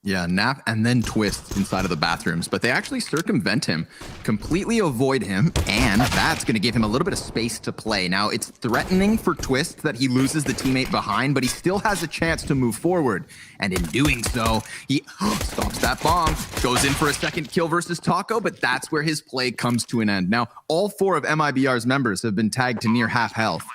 Yeah, nap and then twist inside of the bathrooms, but they actually circumvent him, completely avoid him, and that's going to give him a little bit of space to play. Now, it's threatening for Twist that he loses the teammate behind, but he still has a chance to move forward, and in doing so, he stops that bomb, goes in for a second kill versus Taco, but that's where his play comes to an end. Now, all 4 of MIBR's members have been tagged to near half health,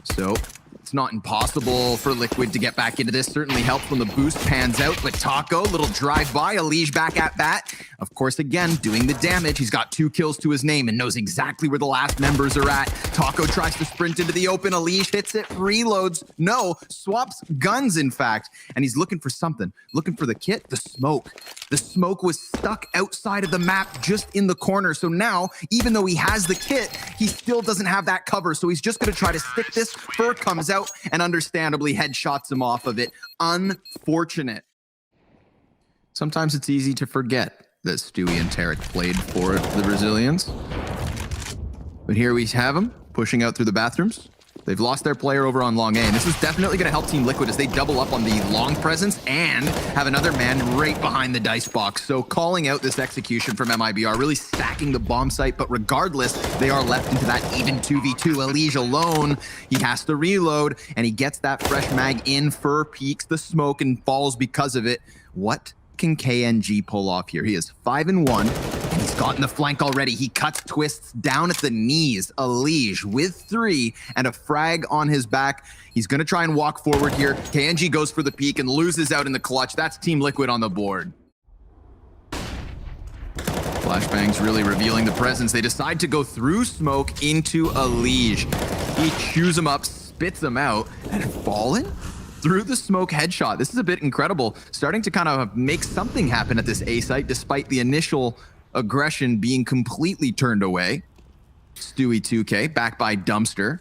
so it's not impossible for Liquid to get back into this. Certainly helps when the boost pans out. But Taco, little drive-by, Alige back at bat. Of course, again, doing the damage. He's got 2 kills to his name and knows exactly where the last members are at. Taco tries to sprint into the open. Alige hits it, reloads. No, swaps guns, in fact. And he's looking for something. Looking for the kit, the smoke. The smoke was stuck outside of the map, just in the corner. So now, even though he has the kit, he still doesn't have that cover. So he's just going to try to stick this. Fur comes out and understandably headshots him off of it. Unfortunate. Sometimes it's easy to forget that Stewie and Tarek played for the Brazilians. But here we have them pushing out through the bathrooms. They've lost their player over on long A, and this is definitely going to help Team Liquid as they double up on the long presence and have another man right behind the dice box. So calling out this execution from MIBR, really stacking the bomb site, but regardless, they are left into that even 2v2. Alige alone, he has to reload, and he gets that fresh mag in. Fur peeks the smoke and falls because of it. What can KNG pull off here? He is 5-1, and he's gotten the flank already. He cuts Twists down at the knees. Alige with 3 and a frag on his back. He's going to try and walk forward here. KNG goes for the peek and loses out in the clutch. That's Team Liquid on the board. Flashbang's really revealing the presence. They decide to go through smoke into Alige. He chews him up, spits him out, and Fallen through the smoke headshot. This is a bit incredible. Starting to kind of make something happen at this A site, despite the initial aggression being completely turned away. Stewie 2K, back by Dumpster.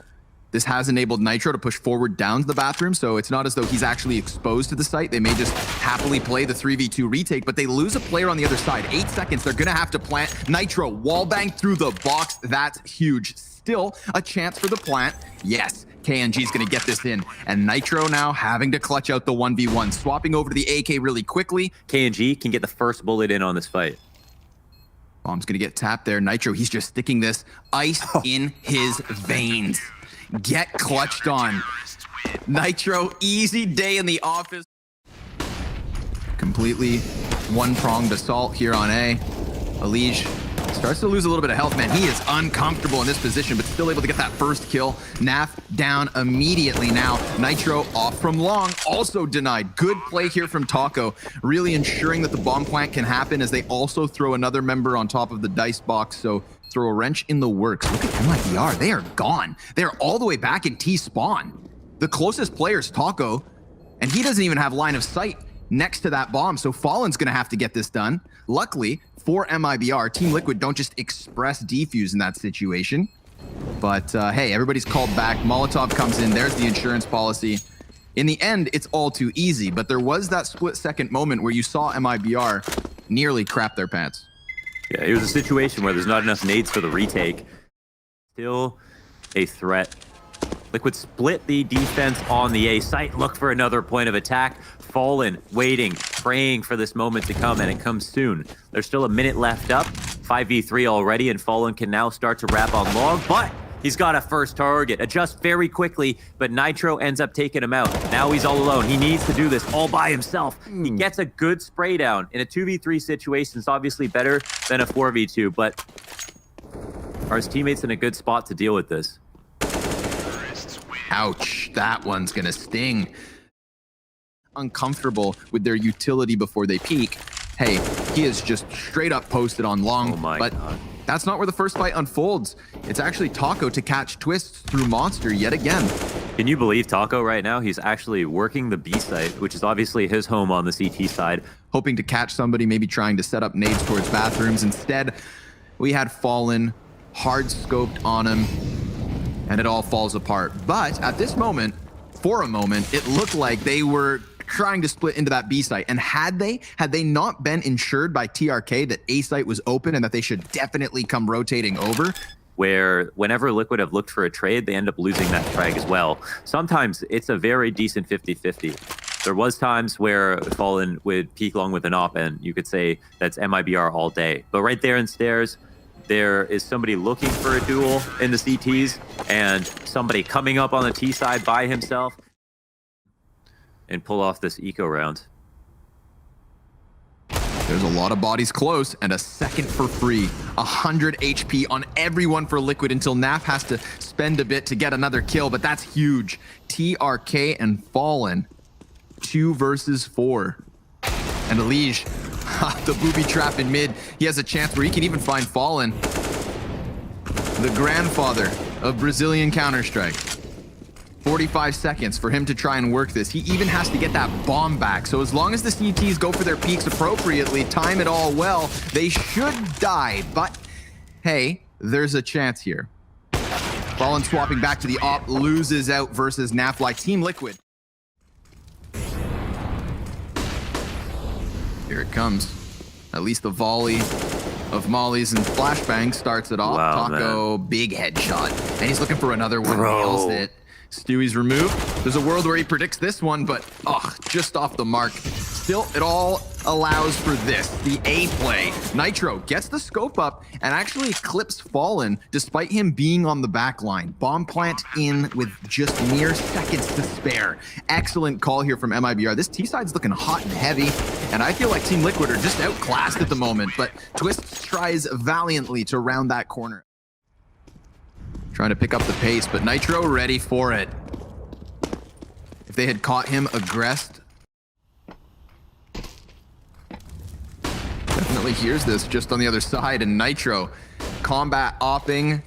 This has enabled Nitro to push forward down to the bathroom, so it's not as though he's actually exposed to the site. They may just happily play the 3v2 retake, but they lose a player on the other side. 8 seconds, they're gonna have to plant. Nitro, wallbang through the box. That's huge. Still a chance for the plant. Yes. KNG's gonna get this in, and Nitro now having to clutch out the 1v1, swapping over to the AK really quickly. KNG can get the first bullet in on this fight. Bomb's gonna get tapped there. Nitro, he's just sticking this ice in his veins. Get clutched on. Nitro, easy day in the office. Completely one-pronged assault here on A. Alige starts to lose a little bit of health, man. He is uncomfortable in this position, but still able to get that first kill. Naf down immediately now. Nitro off from long, also denied. Good play here from Taco, really ensuring that the bomb plant can happen as they also throw another member on top of the dice box. So throw a wrench in the works. Look at MIBR, they are gone. They're all the way back in T-spawn. The closest player is Taco, and he doesn't even have line of sight next to that bomb, so Fallen's gonna have to get this done. Luckily, for MIBR, Team Liquid don't just express defuse in that situation. But hey, everybody's called back. Molotov comes in, there's the insurance policy. In the end, it's all too easy, but there was that split-second moment where you saw MIBR nearly crap their pants. Yeah, it was a situation where there's not enough nades for the retake. Still a threat. Liquid split the defense on the A site, look for another point of attack. Fallen, waiting, praying for this moment to come, and it comes soon. There's still a minute left up, 5v3 already, and Fallen can now start to wrap on long, but he's got a first target. Adjust very quickly, but Nitro ends up taking him out. Now he's all alone. He needs to do this all by himself. He gets a good spray down. In a 2v3 situation, it's obviously better than a 4v2, but are his teammates in a good spot to deal with this? Ouch, that one's gonna sting. Uncomfortable with their utility before they peak. Hey, he is just straight up posted on long, but God. That's not where the first fight unfolds. It's actually Taco to catch Twists through Monster yet again. Can you believe Taco right now? He's actually working the B site, which is obviously his home on the CT side. Hoping to catch somebody, maybe trying to set up nades towards bathrooms. Instead, we had Fallen, hard scoped on him, and it all falls apart. But at this moment, for a moment, it looked like they were trying to split into that B site. And had they not been ensured by TRK that A site was open and that they should definitely come rotating over, where whenever Liquid have looked for a trade, they end up losing that frag as well. Sometimes it's a very decent 50-50. There was times where Fallen would peek long with an op, and you could say that's MIBR all day. But right there in stairs, there is somebody looking for a duel in the CTs, and somebody coming up on the T side by himself, and pull off this eco round. There's a lot of bodies close and a second for free. 100 HP on everyone for Liquid until NaV has to spend a bit to get another kill, but that's huge. TRK and Fallen, 2 versus 4. And Elige, the booby trap in mid. He has a chance where he can even find Fallen, the grandfather of Brazilian Counter-Strike. 45 seconds for him to try and work this. He even has to get that bomb back. So as long as the CTs go for their peaks appropriately, time it all well, they should die. But hey, there's a chance here. Fallen swapping back to the op, loses out versus NaVi. Team Liquid. Here it comes. At least the volley of mollies and flashbang starts it off. Wow, Taco, man. Big headshot. And he's looking for another one. Bro. Nails it. Stewie's removed. There's a world where he predicts this one, but just off the mark. Still, it all allows for this, the A play. Nitro gets the scope up and actually clips Fallen despite him being on the back line. Bomb plant in with just mere seconds to spare. Excellent call here from MIBR. This T-side's looking hot and heavy, and I feel like Team Liquid are just outclassed at the moment, but Twist tries valiantly to round that corner. Trying to pick up the pace, but Nitro ready for it. If they had caught him aggressed, definitely hears this just on the other side, and Nitro combat opping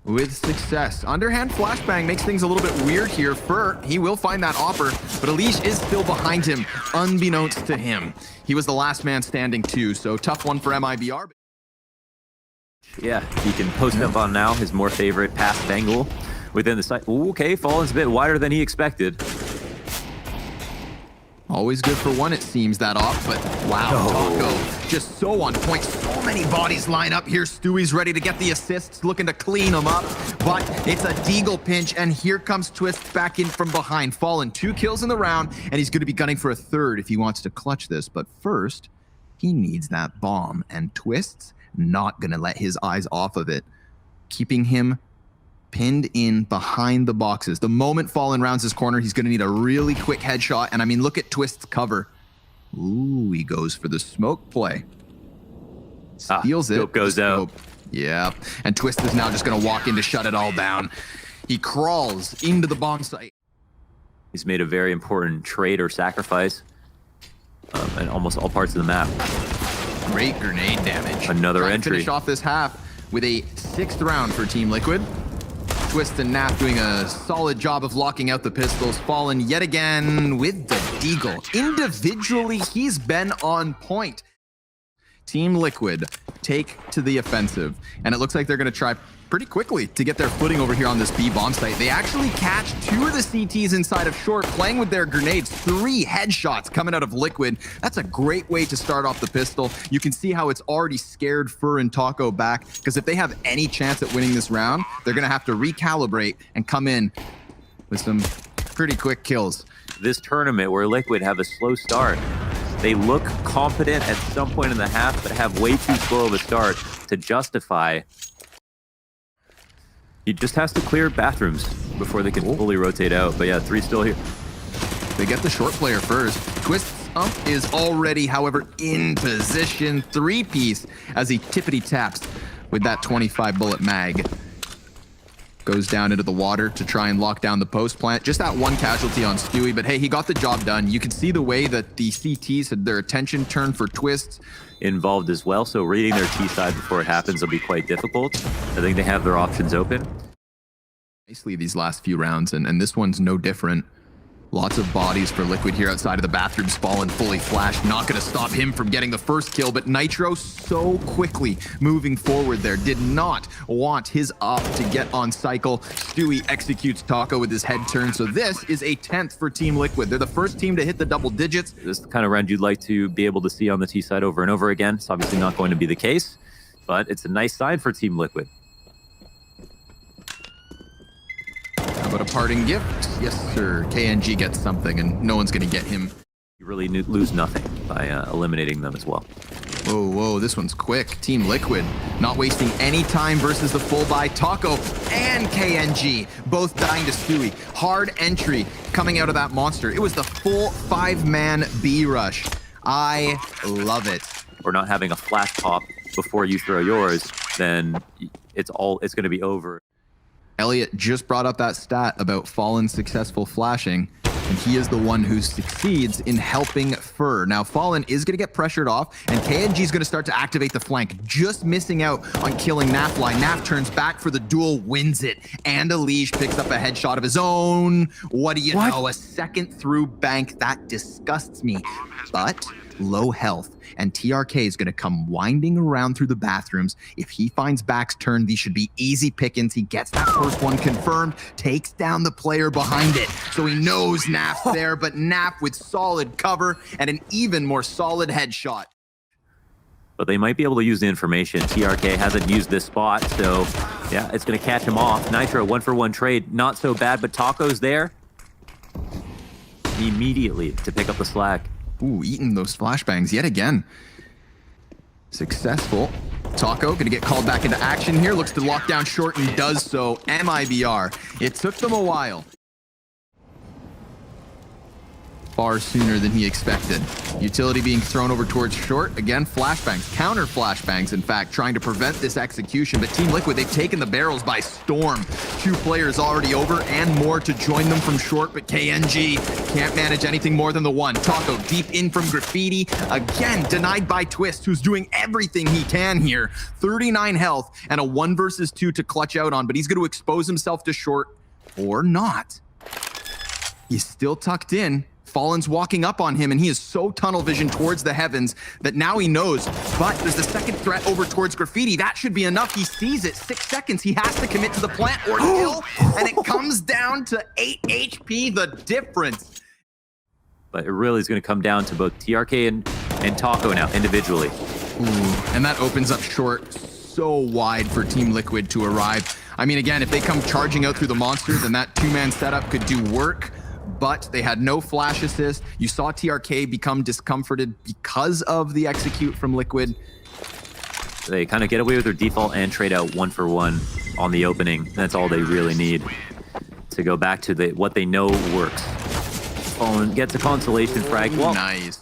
with success. Underhand flashbang makes things a little bit weird here. He will find that opper, but Elige is still behind him, unbeknownst to him. He was the last man standing too, so tough one for MIBR. Yeah, he can post up on now, his more favorite passive angle within the site. Ooh, okay, Fallen's a bit wider than he expected. Always good for one, it seems, that off, but wow, Taco just so on point. So many bodies line up here. Stewie's ready to get the assists, looking to clean them up, but it's a deagle pinch, and here comes Twist back in from behind. Fallen, 2 kills in the round, and he's going to be gunning for a 3rd if he wants to clutch this, but first, he needs that bomb, and Twist's not gonna let his eyes off of it, keeping him pinned in behind the boxes. The moment Fallen rounds his corner, he's gonna need a really quick headshot, and I mean, look at Twist's cover. Ooh, he goes for the smoke play. Steals it. Goes out. Yeah, and Twist is now just gonna walk in to shut it all down. He crawls into the bomb site. He's made a very important trade or sacrifice in almost all parts of the map. Great grenade damage. Another Trying entry. To finish off this half with a 6th round for Team Liquid. Twist and NaV doing a solid job of locking out the pistols. Fallen yet again with the deagle. Individually, he's been on point. Team Liquid take to the offensive, and it looks like they're going to try pretty quickly to get their footing over here on this B bomb site. They actually catch 2 of the CTs inside of short, playing with their grenades. 3 headshots coming out of Liquid. That's a great way to start off the pistol. You can see how it's already scared Fur and Taco back, because if they have any chance at winning this round, they're going to have to recalibrate and come in with some pretty quick kills. This tournament where Liquid have a slow start, they look competent at some point in the half, but have way too slow of a start to justify. He just has to clear bathrooms before they can fully rotate out. But yeah, 3 still here. They get the short player first. Twist's ump is already, however, in position. 3-piece as he tippity taps with that 25 bullet mag. Goes down into the water to try and lock down the post plant. Just that 1 casualty on Stewie, but hey, he got the job done. You can see the way that the CTs had their attention turned for Twist. Involved as well, so reading their T side before it happens will be quite difficult. I think they have their options open. Nicely these last few rounds, and this one's no different. Lots of bodies for Liquid here outside of the bathrooms. Fallen fully flashed. Not going to stop him from getting the first kill, but Nitro so quickly moving forward there. Did not want his op to get on cycle. Stewie executes Taco with his head turn, so this is a 10th for Team Liquid. They're the first team to hit the double digits. This is the kind of round you'd like to be able to see on the T side over and over again. It's obviously not going to be the case, but it's a nice sign for Team Liquid. But a parting gift? Yes, sir. KNG gets something, and no one's going to get him. You really lose nothing by eliminating them as well. Whoa, whoa, this one's quick. Team Liquid not wasting any time versus the full buy. Taco and KNG both dying to Stewie. Hard entry coming out of that monster. It was the full 5-man B rush. I love it. Or not having a flash pop before you throw yours, then it's going to be over. Elliot just brought up that stat about Fallen's successful flashing, and he is the one who succeeds in helping Fur. Now, Fallen is going to get pressured off, and KNG is going to start to activate the flank, just missing out on killing Nafly. Naf turns back for the duel, wins it, and Elige picks up a headshot of his own. What do you know? A second through bank. That disgusts me, but low health, and TRK is going to come winding around through the bathrooms. If he finds Back's turn, these should be easy pickings. He gets that first one confirmed, takes down the player behind it, so he knows Naf's there, but Naf with solid cover and an even more solid headshot. But they might be able to use the information. TRK hasn't used this spot, so yeah, it's going to catch him off. Nitro, 1-for-1 trade, not so bad, but Taco's there immediately to pick up the slack. Ooh, eating those flashbangs yet again. Successful. Taco gonna get called back into action here. Looks to lock down short and does so. MIBR. It took them a while. Far sooner than he expected. Utility being thrown over towards short. Again, flashbangs, counter flashbangs, in fact, trying to prevent this execution. But Team Liquid, they've taken the barrels by storm. 2 players already over and more to join them from short, but KNG can't manage anything more than the one. Taco deep in from Graffiti. Again, denied by Twist, who's doing everything he can here. 39 health and a 1 versus 2 to clutch out on, but he's going to expose himself to short or not. He's still tucked in. Fallen's walking up on him, and he is so tunnel vision towards the heavens that now he knows. But there's the second threat over towards Graffiti. That should be enough. He sees it. 6 seconds. He has to commit to the plant or kill, and it comes down to 8 HP, the difference. But it really is going to come down to both TRK and Taco now, individually. Ooh, and that opens up short so wide for Team Liquid to arrive. I mean, again, if they come charging out through the monster, then that 2-man setup could do work. But they had no flash assist. You saw TRK become discomforted because of the execute from Liquid. They kind of get away with their default and trade out 1-for-1 on the opening. That's all they really need to go back to what they know works. Fallen gets a consolation frag. Well, nice.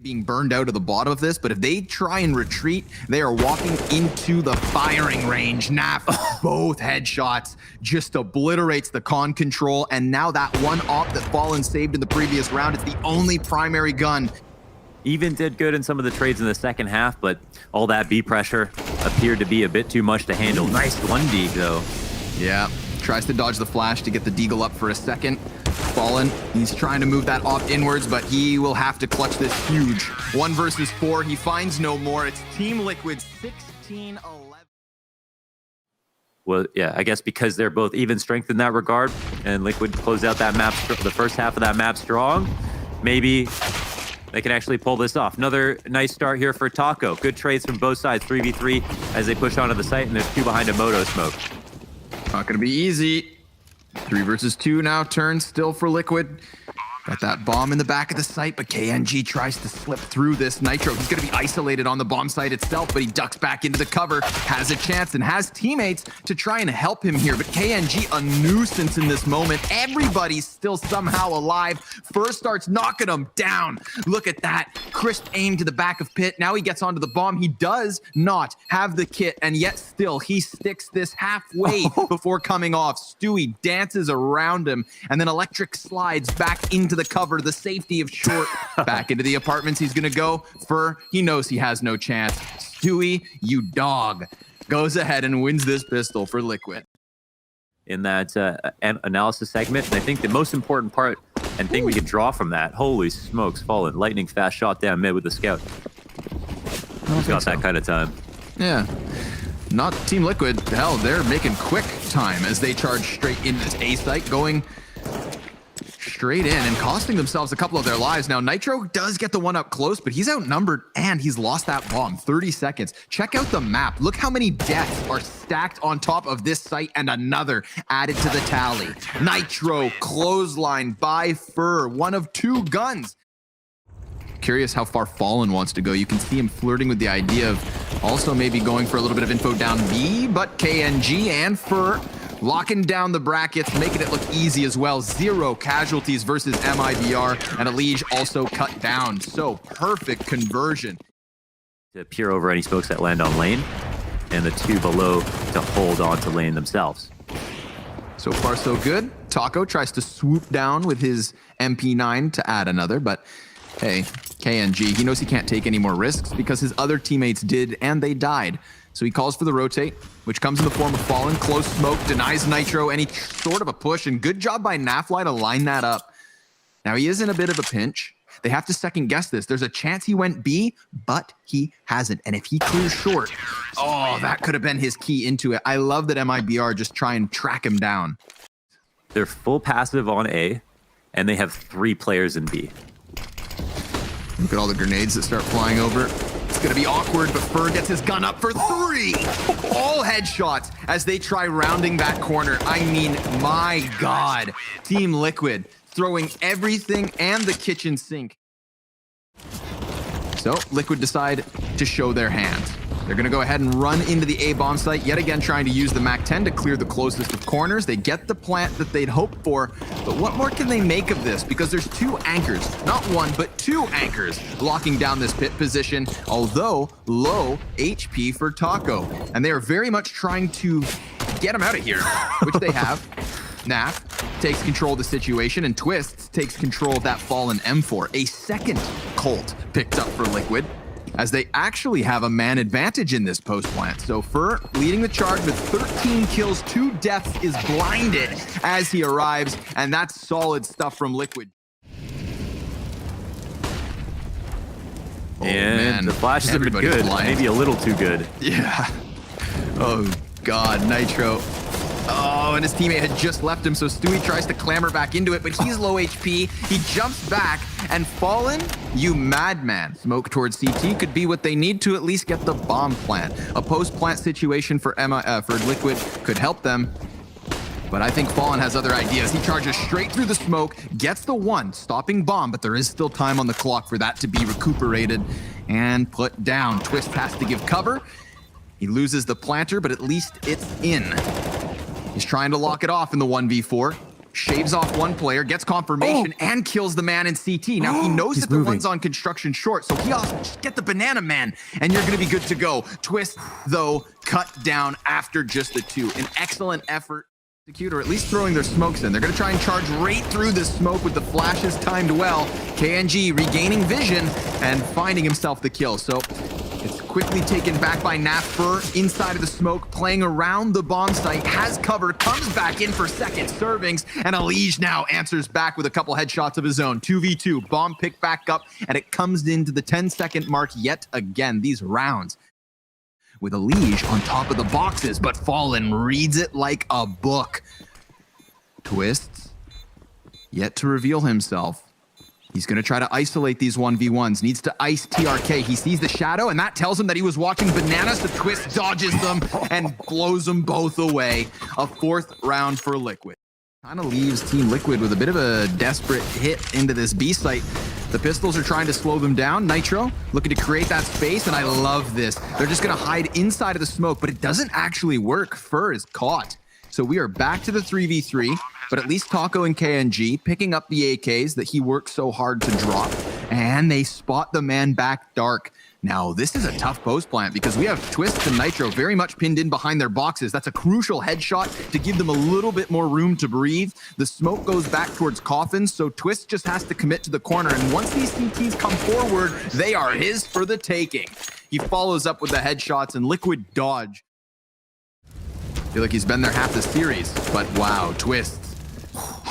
Being burned out of the bottom of this, but if they try and retreat, they are walking into the firing range. Naf, both headshots, just obliterates the con control, and now that one op that Fallen saved in the previous round, it's the only primary gun. Even did good in some of the trades in the second half, but all that B pressure appeared to be a bit too much to handle. Nice 1D though. Yeah, tries to dodge the flash to get the deagle up for a second. Fallen, he's trying to move that off inwards, but he will have to clutch this huge 1 versus 4. He finds no more. It's Team Liquid 16-11. Well, yeah, I guess because they're both even strength in that regard, and Liquid closed out that map, the first half of that map strong, maybe they can actually pull this off. Another nice start here for Taco. Good trades from both sides, 3v3 as they push onto the site, and there's 2 behind a Moto smoke. Not gonna be easy. 3 versus 2 now, turn still for Liquid. Got that bomb in the back of the site, but KNG tries to slip through this. Nitro, he's going to be isolated on the bomb site itself, but he ducks back into the cover, has a chance, and has teammates to try and help him here. But KNG, a nuisance in this moment. Everybody's still somehow alive. First starts knocking him down. Look at that. Crisp aim to the back of pit. Now he gets onto the bomb. He does not have the kit, and yet still he sticks this halfway before coming off. Stewie dances around him, and then Electric slides back into the cover, the safety of short. Back into the apartments he's gonna go. Fur, he knows he has no chance. Stewie, you dog, goes ahead and wins this pistol for Liquid. In that analysis segment, and I think the most important part and thing we can draw from that, holy smokes, Fallen, lightning fast shot down mid with the scout. He's got that kind of time. Yeah. Not Team Liquid. Hell, they're making quick time as they charge straight into this A site, going straight in and costing themselves a couple of their lives. Now, Nitro does get the one up close, but he's outnumbered and he's lost that bomb. 30 seconds. Check out the map. Look how many deaths are stacked on top of this site and another added to the tally. Nitro, clothesline by Fur, one of 2 guns. Curious how far Fallen wants to go. You can see him flirting with the idea of also maybe going for a little bit of info down B, but KNG and Fur locking down the brackets, making it look easy as well. 0 casualties versus MIBR, and a Liege also cut down. So perfect conversion. To peer over any smokes that land on lane, and the 2 below to hold on to lane themselves. So far so good. Taco tries to swoop down with his MP9 to add another, but hey, KNG, he knows he can't take any more risks because his other teammates did and they died. So he calls for the rotate, which comes in the form of Fallen. Close smoke, denies Nitro any sort of a push, and good job by NaFly to line that up. Now he is in a bit of a pinch. They have to second guess this. There's a chance he went B, but he hasn't. And if he clears short, oh, that could have been his key into it. I love that MIBR just try and track him down. They're full passive on A, and they have 3 players in B. Look at all the grenades that start flying over. It's going to be awkward, but Fur gets his gun up for 3. All headshots as they try rounding that corner. I mean, my God. Team Liquid throwing everything and the kitchen sink. So Liquid decide to show their hand. They're going to go ahead and run into the A bomb site, yet again trying to use the MAC-10 to clear the closest of corners. They get the plant that they'd hoped for, but what more can they make of this? Because there's 2 anchors, not 1, but 2 anchors locking down this pit position, although low HP for Taco. And they are very much trying to get him out of here, which they have. Naf takes control of the situation, and Twist takes control of that fallen M4. A second Colt picked up for Liquid, as they actually have a man advantage in this post plant. So Fur leading the charge with 13 kills, 2 deaths, is blinded as he arrives, and that's solid stuff from Liquid. Oh, And man. the flashes have been good, maybe a little too good. Yeah. Oh God, Nitro. Oh, and his teammate had just left him, so Stewie tries to clamber back into it, but he's low HP. He jumps back, and Fallen, you madman. Smoke towards CT could be what they need to at least get the bomb plant. A post-plant situation for Liquid could help them, but I think Fallen has other ideas. He charges straight through the smoke, gets the 1, stopping bomb, but there is still time on the clock for that to be recuperated and put down. Twist has to give cover. He loses the planter, but at least it's in. He's trying to lock it off in the 1v4. Shaves off 1 player, gets confirmation, and kills the man in CT. Now, he knows that the one's on construction short, so he also just get the banana man, and you're going to be good to go. Twist, though, cut down after just the 2. An excellent effort. Or at least throwing their smokes in. They're going to try and charge right through this smoke with the flashes timed well. KNG regaining vision and finding himself the kill. So it's quickly taken back by Fur inside of the smoke, playing around the bomb site, has cover, comes back in for second servings, and Liege now answers back with a couple headshots of his own. 2v2, bomb picked back up, and it comes into the 10-second mark yet again. These rounds with a Liege on top of the boxes, but Fallen reads it like a book. Twists, yet to reveal himself. He's going to try to isolate these 1v1s. Needs to ice TRK. He sees the shadow, and that tells him that he was watching bananas. The Twist dodges them and blows them both away. A 4th round for Liquid. Kind of leaves Team Liquid with a bit of a desperate hit into this B site. The pistols are trying to slow them down. Nitro looking to create that space, and I love this. They're just going to hide inside of the smoke, but it doesn't actually work. Fur is caught. So we are back to the 3v3, but at least Taco and KNG picking up the AKs that he worked so hard to drop, and they spot the man back dark. Now, this is a tough post plant because we have Twist and Nitro very much pinned in behind their boxes. That's a crucial headshot to give them a little bit more room to breathe. The smoke goes back towards coffins, so Twist just has to commit to the corner. And once these CTs come forward, they are his for the taking. He follows up with the headshots and Liquid dodge. I feel like he's been there half the series, but wow, Twist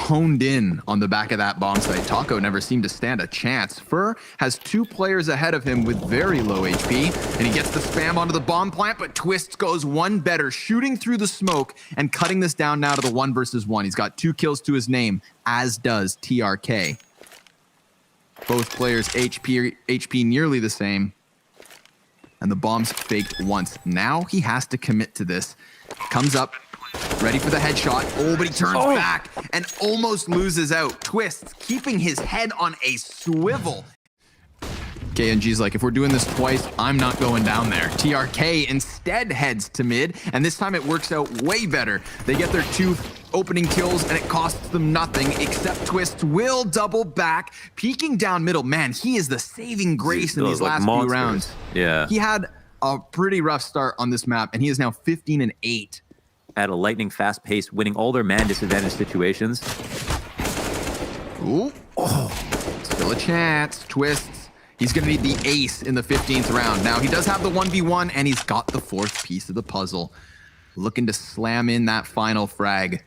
honed in on the back of that bomb site. Taco never seemed to stand a chance. Fur has 2 players ahead of him with very low HP, and he gets the spam onto the bomb plant, but Twist goes one better, shooting through the smoke and cutting this down now to the 1 versus 1. He's got 2 kills to his name, as does TRK. Both players HP nearly the same, and the bomb's faked once. Now he has to commit to this. Comes up, ready for the headshot. Oh, but he turns back and almost loses out. Twists keeping his head on a swivel. KNG's like, if we're doing this twice, I'm not going down there. TRK instead heads to mid, and this time it works out way better. They get their 2 opening kills, and it costs them nothing, except Twist will double back, peeking down middle. Man, he is the saving grace in these last few rounds. Yeah. He had a pretty rough start on this map, and he is now 15-8. At a lightning fast pace, winning all their man disadvantage situations. Ooh. Oh, still a chance. Twists. He's going to need the ace in the 15th round. Now, he does have the 1v1, and he's got the 4th piece of the puzzle. Looking to slam in that final frag.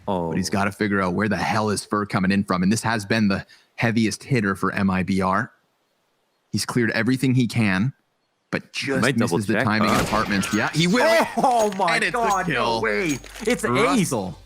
Oh. But he's got to figure out where the hell is Fur coming in from. And this has been the heaviest hitter for MIBR. He's cleared everything he can, but just misses the timing in apartments. Yeah, he will. Oh my and it's God, a kill. no way. It's Russell.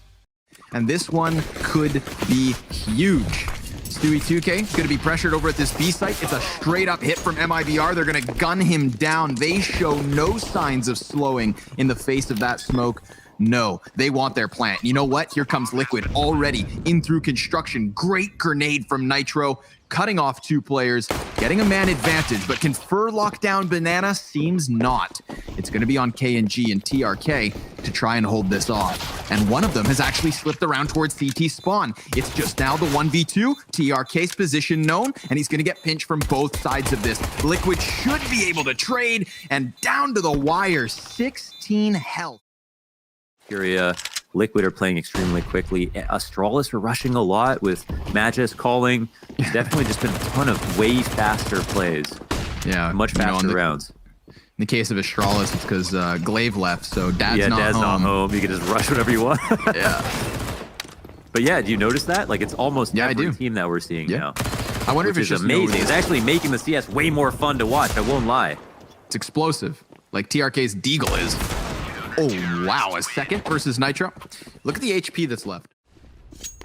And this one could be huge. Stewie 2K is going to be pressured over at this B site. It's a straight up hit from MIBR. They're going to gun him down. They show no signs of slowing in the face of that smoke. No, they want their plant. You know what? Here comes Liquid already in through construction. Great grenade from Nitro, cutting off 2 players, getting a man advantage, but can Fur lock down Banana? Seems not. It's going to be on KNG and TRK to try and hold this off. And one of them has actually slipped around towards CT spawn. It's just now the 1v2, TRK's position known, and he's going to get pinched from both sides of this. Liquid should be able to trade, and down to the wire, 16 health. FURIA, Liquid are playing extremely quickly. Astralis are rushing a lot with Magus calling. There's definitely just been a ton of way faster plays. Yeah, much faster rounds. In the case of Astralis, it's because Glaive left, so Dad's not Dad's home. not home. You can just rush whatever you want. Yeah. But yeah, do you notice that? Like, it's almost every team that we're seeing now. I wonder if it's just amazing. It's actually making the CS way more fun to watch. I won't lie. It's explosive, like TRK's Deagle is. Oh, wow. A second versus Nitro. Look at the HP that's left.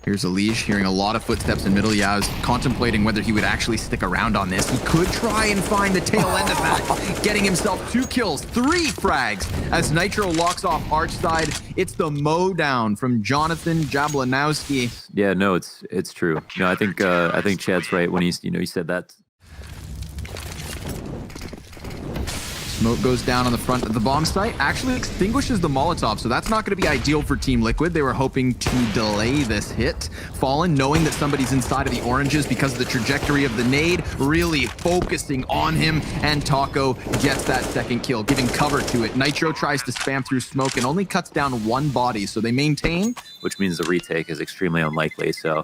Here's Elige hearing a lot of footsteps in middle. Yeah, I was contemplating whether he would actually stick around on this. He could try and find the tail end of that, getting himself 2 kills, 3 frags as Nitro locks off Arch side. It's the mow down from Jonathan Jablanowski. Yeah, no, it's true. No, I think Chad's right when he said that. Smoke goes down on the front of the bomb site, actually extinguishes the Molotov, so that's not going to be ideal for Team Liquid. They were hoping to delay this hit. Fallen, knowing that somebody's inside of the oranges because of the trajectory of the nade, really focusing on him, and Taco gets that 2nd kill, giving cover to it. Nitro tries to spam through smoke and only cuts down 1 body, so they maintain. Which means the retake is extremely unlikely, so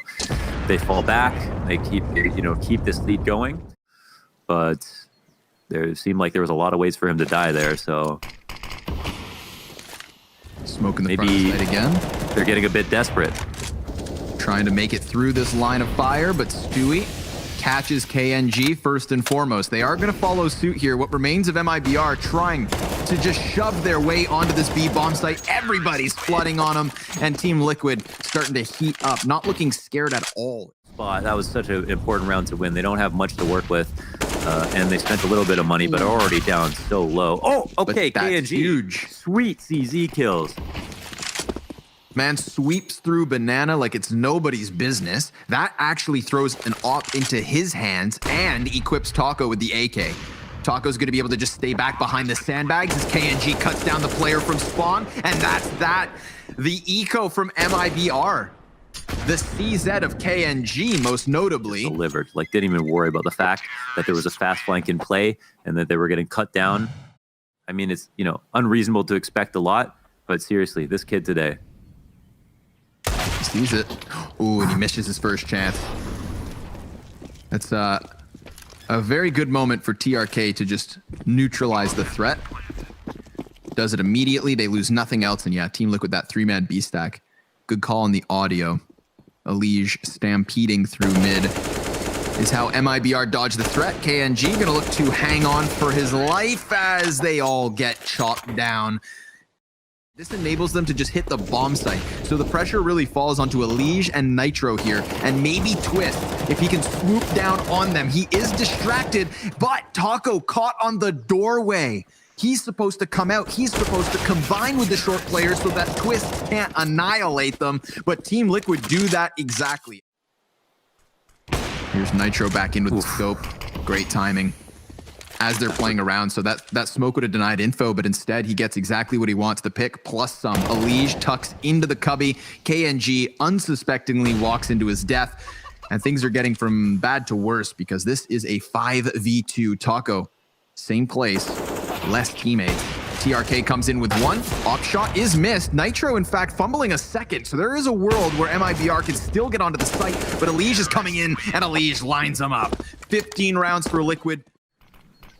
they fall back, they keep this lead going, but there seemed like there was a lot of ways for him to die there, so smoke in the front of the site again. They're getting a bit desperate. Trying to make it through this line of fire, but Stewie catches KNG first and foremost. They are going to follow suit here. What remains of MIBR trying to just shove their way onto this B bomb site. Everybody's flooding on them, and Team Liquid starting to heat up, not looking scared at all. That was such an important round to win. They don't have much to work with, and they spent a little bit of money, but are already down so low. Oh, okay, KNG. Huge. Sweet CZ kills. Man sweeps through Banana like it's nobody's business. That actually throws an op into his hands and equips Taco with the AK. Taco's going to be able to just stay back behind the sandbags as KNG cuts down the player from spawn, and that's that. The eco from MIBR. The CZ of KNG, most notably. Delivered. Like, didn't even worry about the fact that there was a fast flank in play and that they were getting cut down. I mean, it's, unreasonable to expect a lot, but seriously, this kid today. He sees it. Ooh, and he misses his first chance. That's a very good moment for TRK to just neutralize the threat. Does it immediately. They lose nothing else. And yeah, Team Liquid, that 3-man B stack. Good call on the audio. Elige stampeding through mid is how MIBR dodged the threat. KNG gonna look to hang on for his life as they all get chopped down. This enables them to just hit the bomb site. So the pressure really falls onto Elige and Nitro here, and maybe Twist, if he can swoop down on them. He is distracted, but Taco caught on the doorway. He's supposed to come out. He's supposed to combine with the short players so that Twist can't annihilate them, but Team Liquid do that exactly. Here's Nitro back in with the scope. Great timing as they're playing around. So that smoke would have denied info, but instead he gets exactly what he wants, the pick plus some. Elige tucks into the cubby. KNG unsuspectingly walks into his death, and things are getting from bad to worse because this is a 5v2. Taco, same place, less teammates. TRK comes in with one. Op shot is missed. Nitro, in fact, fumbling a second. So there is a world where MIBR can still get onto the site, but Elige is coming in, and Elige lines them up. 15 rounds for Liquid.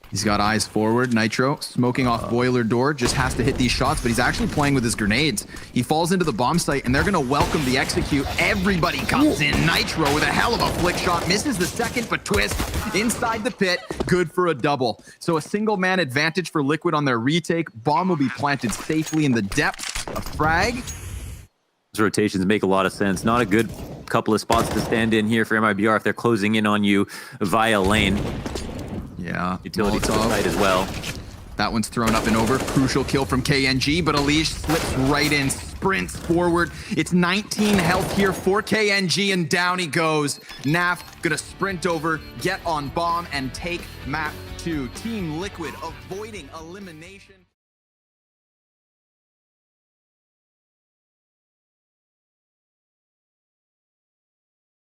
He's got eyes forward. Nitro smoking off boiler door, just has to hit these shots, but he's actually playing with his grenades. He falls into the bomb site, and they're going to welcome the execute. Everybody comes in. Nitro with a hell of a flick shot, misses the second, but Twist inside the pit, good for a double. So a single man advantage for Liquid on their retake. Bomb will be planted safely in the depth. A frag. Those rotations make a lot of sense. Not a good couple of spots to stand in here for MIBR if they're closing in on you via lane. Yeah, utility to the side as well. That one's thrown up and over. Crucial kill from KNG, but Elige slips right in, sprints forward. It's 19 health here for KNG, and down he goes. NaV gonna sprint over, get on bomb, and take map 2. Team Liquid avoiding elimination.